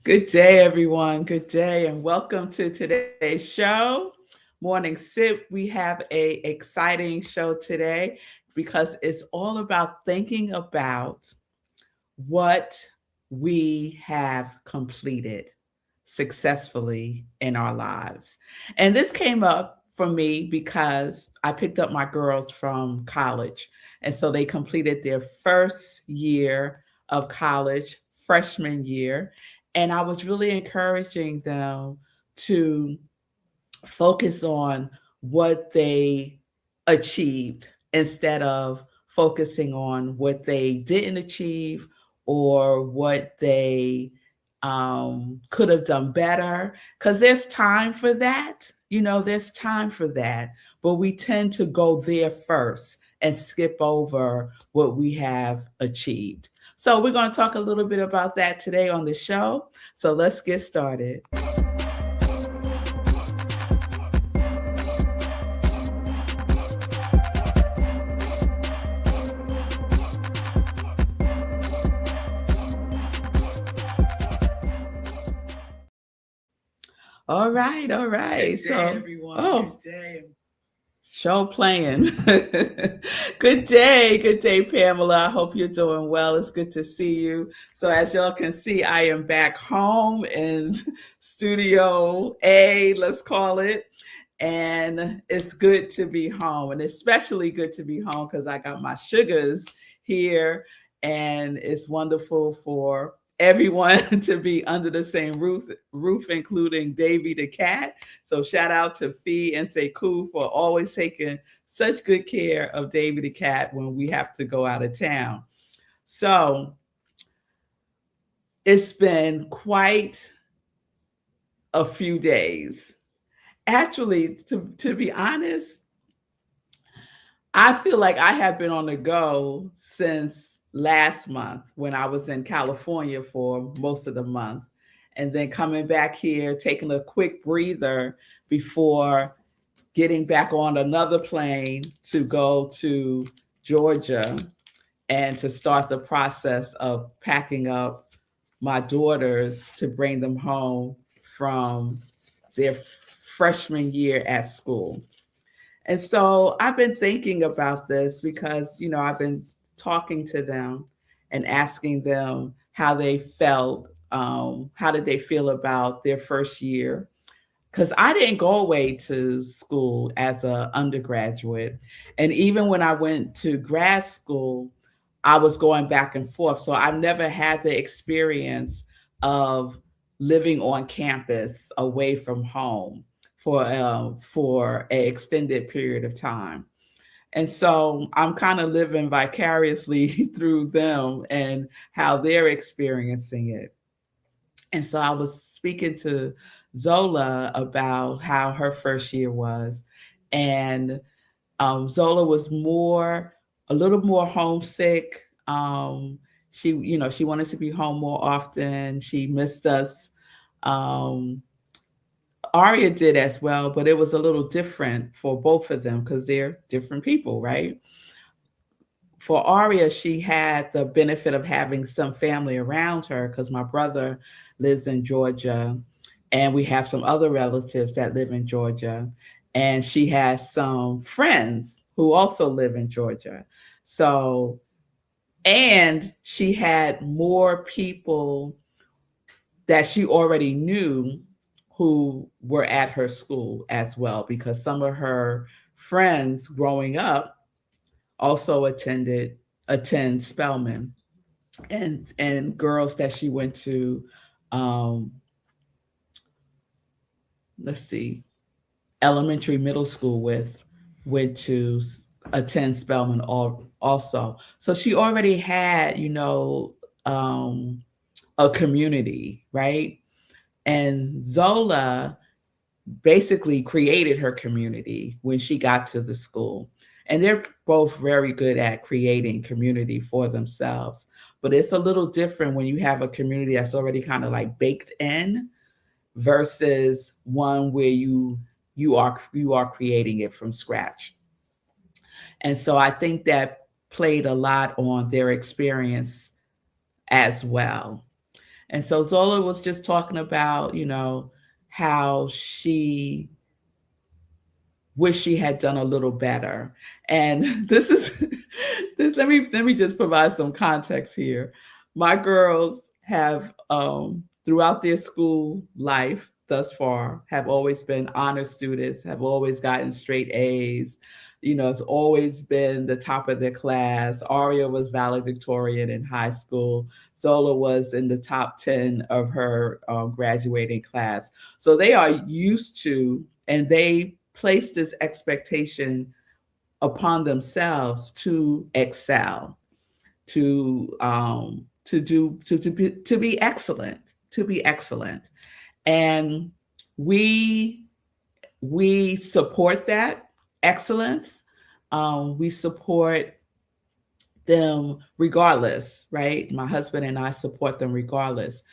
Good day, everyone. Good day, and welcome to today's show, Morning Sip. We have a exciting show today because it's all about thinking about what we have completed successfully in our lives. And this came up for me because I picked up my girls from college. And so they completed their first year of college, freshman year. And I was really encouraging them to focus on what they achieved instead of focusing on what they didn't achieve or what they could have done better. Because there's time for that. There's time for that. But we tend to go there first and skip over what we have achieved. So, we're going to talk a little bit about that today on the show. So, let's get started. All right, all right. Good day, everyone. Good day. Show playing. Good day, Pamela. I hope you're doing well. It's good to see you. So, as y'all can see, I am back home in Studio A, let's call it. And it's good to be home, and especially good to be home because I got my Sugahs here, and it's wonderful for everyone to be under the same roof, including Davy the cat. So shout out to Fee and Sekou for always taking such good care of Davy the cat when we have to go out of town. So it's been quite a few days. Actually, to be honest, I feel like I have been on the go since last month when I was in California for most of the month. And then coming back here, taking a quick breather before getting back on another plane to go to Georgia and to start the process of packing up my daughters to bring them home from their freshman year at school. And so I've been thinking about this because, I've been talking to them and asking them how they felt, how did they feel about their first year? Because I didn't go away to school as an undergraduate. And even when I went to grad school, I was going back and forth. So I've never had the experience of living on campus away from home for an extended period of time. And so I'm kind of living vicariously through them and how they're experiencing it. And so I was speaking to Zola about how her first year was. And Zola was a little more homesick. She wanted to be home more often. She missed us. Um, Aria did as well, but it was a little different for both of them because they're different people, right? For Aria, she had the benefit of having some family around her because my brother lives in Georgia and we have some other relatives that live in Georgia. And she has some friends who also live in Georgia. So, and she had more people that she already knew who were at her school as well, because some of her friends growing up also attend Spelman, and girls that she went to, um, let's see, elementary, middle school with, went to attend Spelman also. So she already had, a community, right? And Zola basically created her community when she got to the school. And they're both very good at creating community for themselves. But it's a little different when you have a community that's already kind of like baked in versus one where you are creating it from scratch. And so I think that played a lot on their experience as well. And so Zola was just talking about, how she wish she had done a little better. And this is this let me just provide some context here. My girls have throughout their school life thus far have always been honor students, have always gotten straight A's. It's always been the top of their class. Aria was valedictorian in high school. Zola was in the top 10 of her graduating class. So they are used to, and they place this expectation upon themselves to excel, to be excellent, to be excellent. And we support that excellence. We support them regardless, right? My husband and I support them regardless.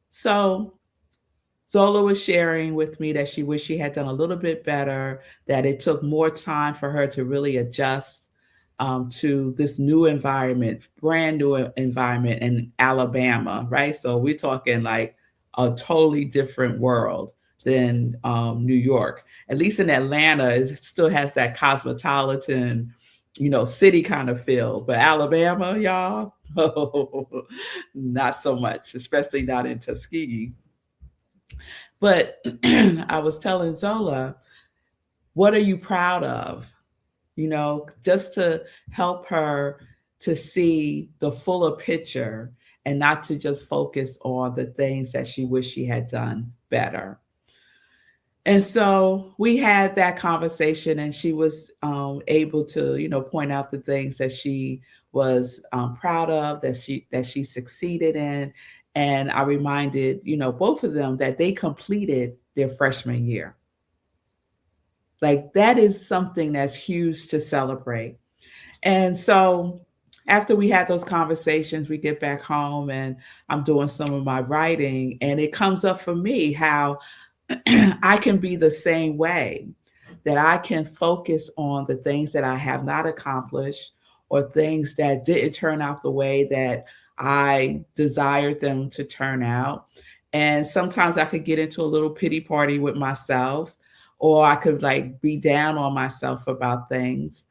So Zola was sharing with me that she wished she had done a little bit better, that it took more time for her to really adjust to this new environment, brand new environment in Alabama, right? So we're talking like a totally different world than New York. At least in Atlanta, it still has that cosmopolitan, city kind of feel. But Alabama, y'all, oh, not so much, especially not in Tuskegee. But I was telling Zola, what are you proud of? Just to help her to see the fuller picture and not to just focus on the things that she wished she had done better. And so we had that conversation, and she was able to, point out the things that she was proud of, that she succeeded in. And I reminded, both of them that they completed their freshman year. Like that is something that's huge to celebrate. And so after we had those conversations, we get back home and I'm doing some of my writing, and it comes up for me how I can be the same way, that I can focus on the things that I have not accomplished or things that didn't turn out the way that I desired them to turn out. And sometimes I could get into a little pity party with myself, or I could like be down on myself about things.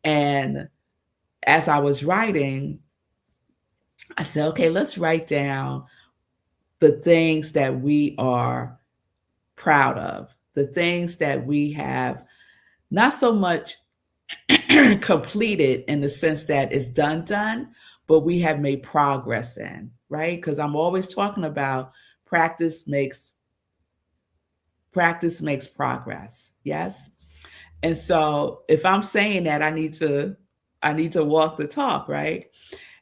And as I was writing, I said, okay, let's write down the things that we are proud of, the things that we have not so much completed in the sense that it's done, but we have made progress in, right? Because I'm always talking about practice makes progress. Yes. And so if I'm saying that, I need to walk the talk, right?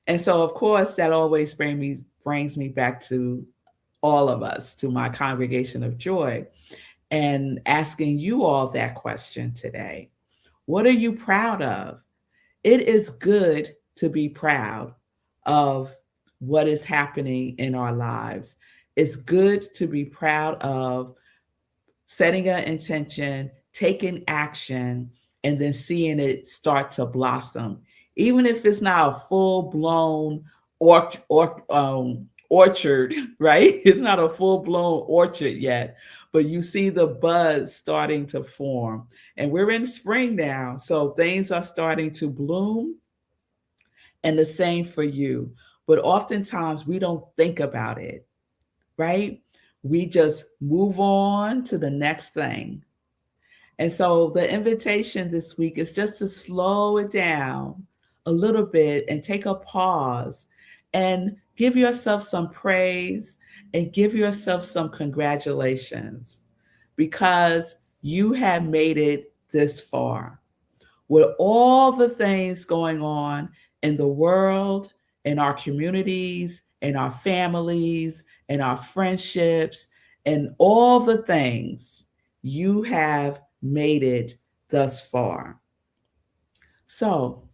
And so of course that always brings me back to all of us, to my congregation of joy, and asking you all that question today. What are you proud of? It is good to be proud of what is happening in our lives. It's good to be proud of setting an intention, taking action, and then seeing it start to blossom. Even if it's not a full blown orchard, right? It's not a full blown orchard yet, but you see the buds starting to form. And we're in spring now, so things are starting to bloom, and the same for you. But oftentimes we don't think about it, right? We just move on to the next thing. And so the invitation this week is just to slow it down a little bit and take a pause and give yourself some praise and give yourself some congratulations, because you have made it this far. With all the things going on in the world, in our communities, in our families, in our friendships, and all the things, you have made it thus far. So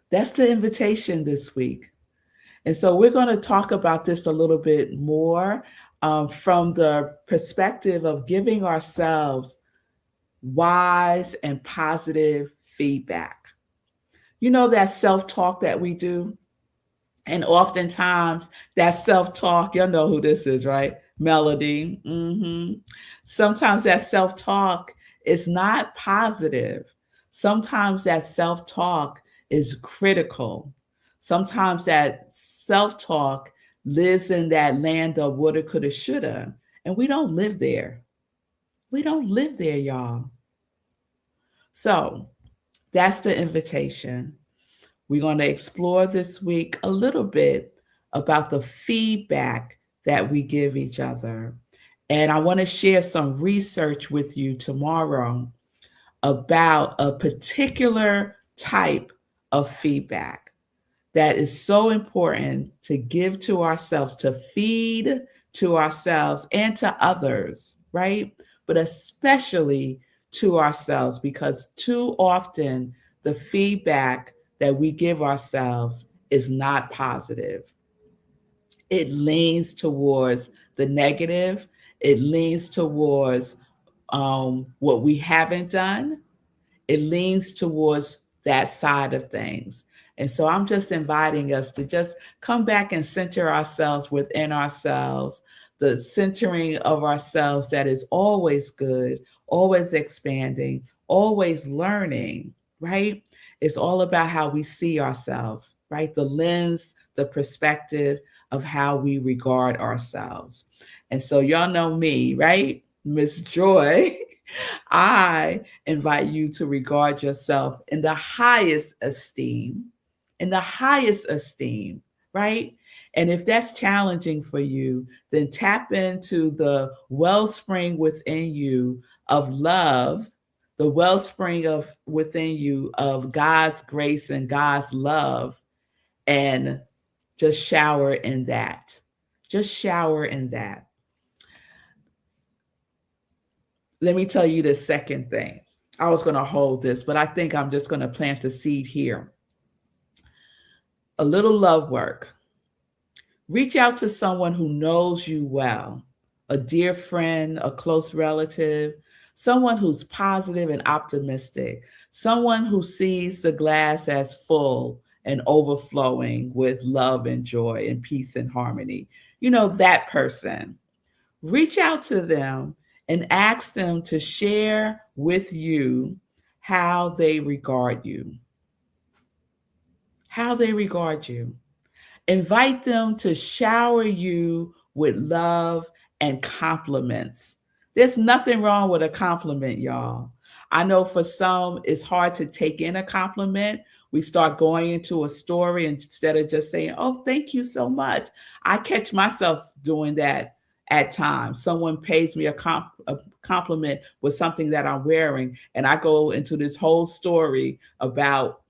that's the invitation this week. And so we're going to talk about this a little bit more from the perspective of giving ourselves wise and positive feedback. You know, that self talk that we do? And oftentimes that self-talk, y'all know who this is, right? Melody. Sometimes that self-talk is not positive. Sometimes that self-talk is critical. Sometimes that self-talk lives in that land of woulda, coulda, shoulda. And we don't live there. We don't live there, y'all. So that's the invitation. We're going to explore this week a little bit about the feedback that we give each other. And I want to share some research with you tomorrow about a particular type of feedback that is so important to give to ourselves, to feed to ourselves and to others, right? But especially to ourselves, because too often the feedback that we give ourselves is not positive. It leans towards the negative, it leans towards what we haven't done, it leans towards that side of things. And so I'm just inviting us to just come back and center ourselves within ourselves, the centering of ourselves that is always good, always expanding, always learning, right? It's all about how we see ourselves, right? The lens, the perspective of how we regard ourselves. And so y'all know me, right? Miss Joy. I invite you to regard yourself in the highest esteem, in the highest esteem, right? And if that's challenging for you, then tap into the wellspring within you of love, the wellspring of within you of God's grace and God's love, and just shower in that. Just shower in that. Let me tell you the second thing. I was going to hold this, but I think I'm just going to plant the seed here. A little love work. Reach out to someone who knows you well, a dear friend, a close relative, someone who's positive and optimistic, someone who sees the glass as full and overflowing with love and joy and peace and harmony. You know, that person. Reach out to them and ask them to share with you how they regard you. How they regard you. Invite them to shower you with love and compliments. There's nothing wrong with a compliment, y'all. I know for some, it's hard to take in a compliment. We start going into a story instead of just saying, oh, thank you so much. I catch myself doing that at times. Someone pays me a compliment with something that I'm wearing, and I go into this whole story about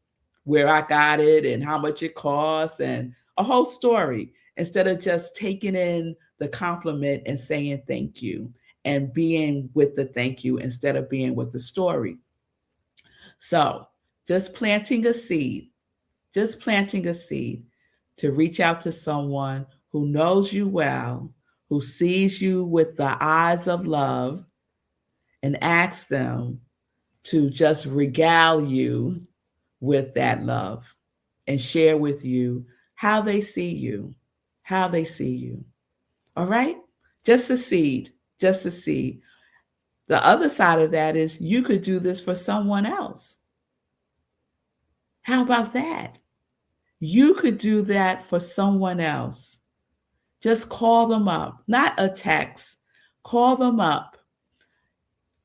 where I got it and how much it costs and a whole story instead of just taking in the compliment and saying thank you and being with the thank you instead of being with the story. So just planting a seed, to reach out to someone who knows you well, who sees you with the eyes of love, and ask them to just regale you with that love and share with you how they see you, how they see you. All right? Just a seed, just a seed. The other side of that is you could do this for someone else. How about that? You could do that for someone else. Just call them up, not a text. Call them up.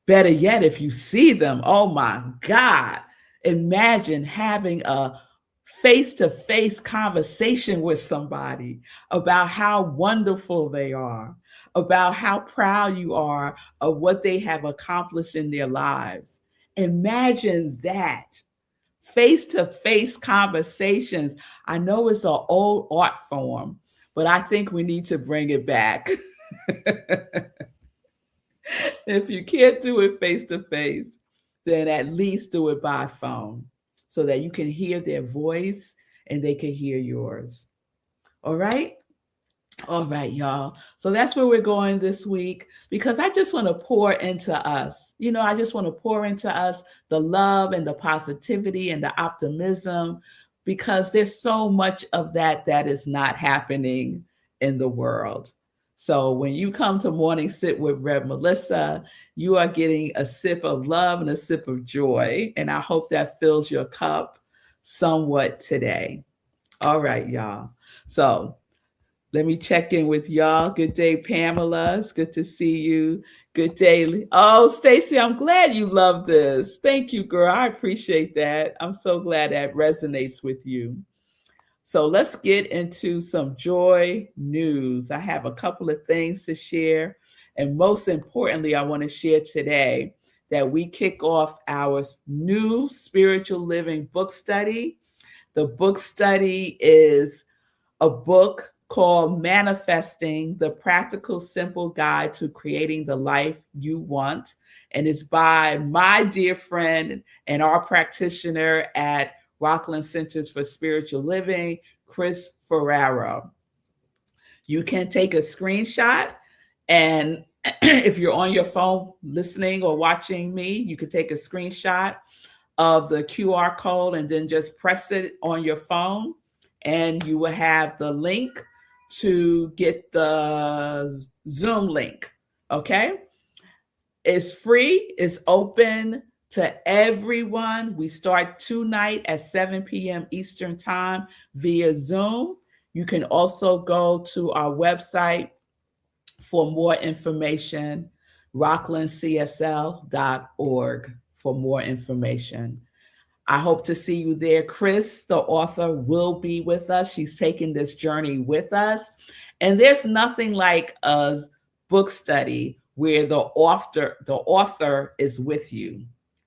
Better yet, if you see them, oh my God, imagine having a face-to-face conversation with somebody about how wonderful they are, about how proud you are of what they have accomplished in their lives. Imagine that. Face-to-face conversations. I know it's an old art form, but I think we need to bring it back. If you can't do it face-to-face, then at least do it by phone so that you can hear their voice and they can hear yours. All right? All right, y'all. So that's where we're going this week because I just want to pour into us. You know, I just want to pour into us the love and the positivity and the optimism because there's so much of that that is not happening in the world. So when you come to Morning Sip with Rev Melissa, you are getting a sip of love and a sip of joy. And I hope that fills your cup somewhat today. All right, y'all. So let me check in with y'all. Good day, Pamela. It's good to see you. Good day. Oh, Stacy, I'm glad you love this. Thank you, girl. I appreciate that. I'm so glad that resonates with you. So let's get into some joy news. I have a couple of things to share. And most importantly, I want to share today that we kick off our new spiritual living book study. The book study is a book called Manifesting: The Practical, Simple Guide to Creating the Life You Want. And it's by my dear friend and our practitioner at Rockland Centers for Spiritual Living, Chris Ferraro. You can take a screenshot, and if you're on your phone listening or watching me, you can take a screenshot of the QR code and then just press it on your phone, and you will have the link to get the Zoom link. Okay? It's free, it's open to everyone. We start tonight at 7 p.m. Eastern Time via Zoom. You can also go to our website for more information, rocklandcsl.org for more information. I hope to see you there. Chris, the author, will be with us. She's taking this journey with us. And there's nothing like a book study where the author is with you.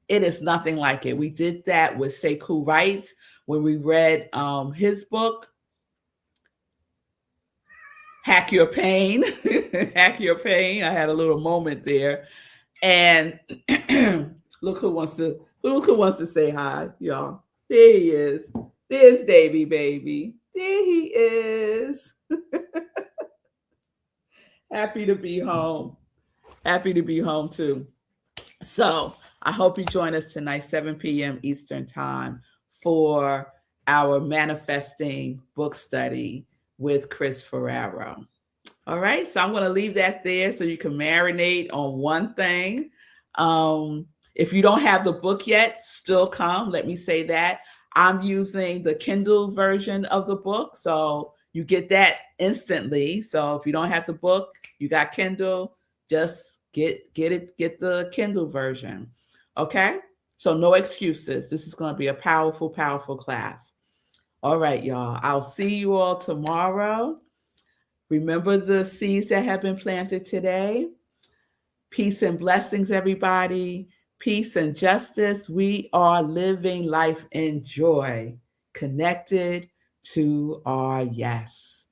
It is nothing like it. We did that with Sekou Wrights when we read his book, Hack Your Pain. Hack Your Pain. I had a little moment there. And look who wants to say hi, y'all. There he is. There's Davy, baby. There he is. Happy to be home. Happy to be home too. So I hope you join us tonight, 7 p.m. Eastern Time, for our Manifesting book study with Chris Ferraro. All right, so I'm going to leave that there so you can marinate on one thing. If you don't have the book yet, still come. Let me say that. I'm using the Kindle version of the book, so you get that instantly. So if you don't have the book, you got Kindle, just get the Kindle version. Okay? So no excuses. This is going to be a powerful, powerful class. All right, y'all. I'll see you all tomorrow. Remember the seeds that have been planted today. Peace and blessings, everybody. Peace and justice. We are living life in joy, connected to our yes.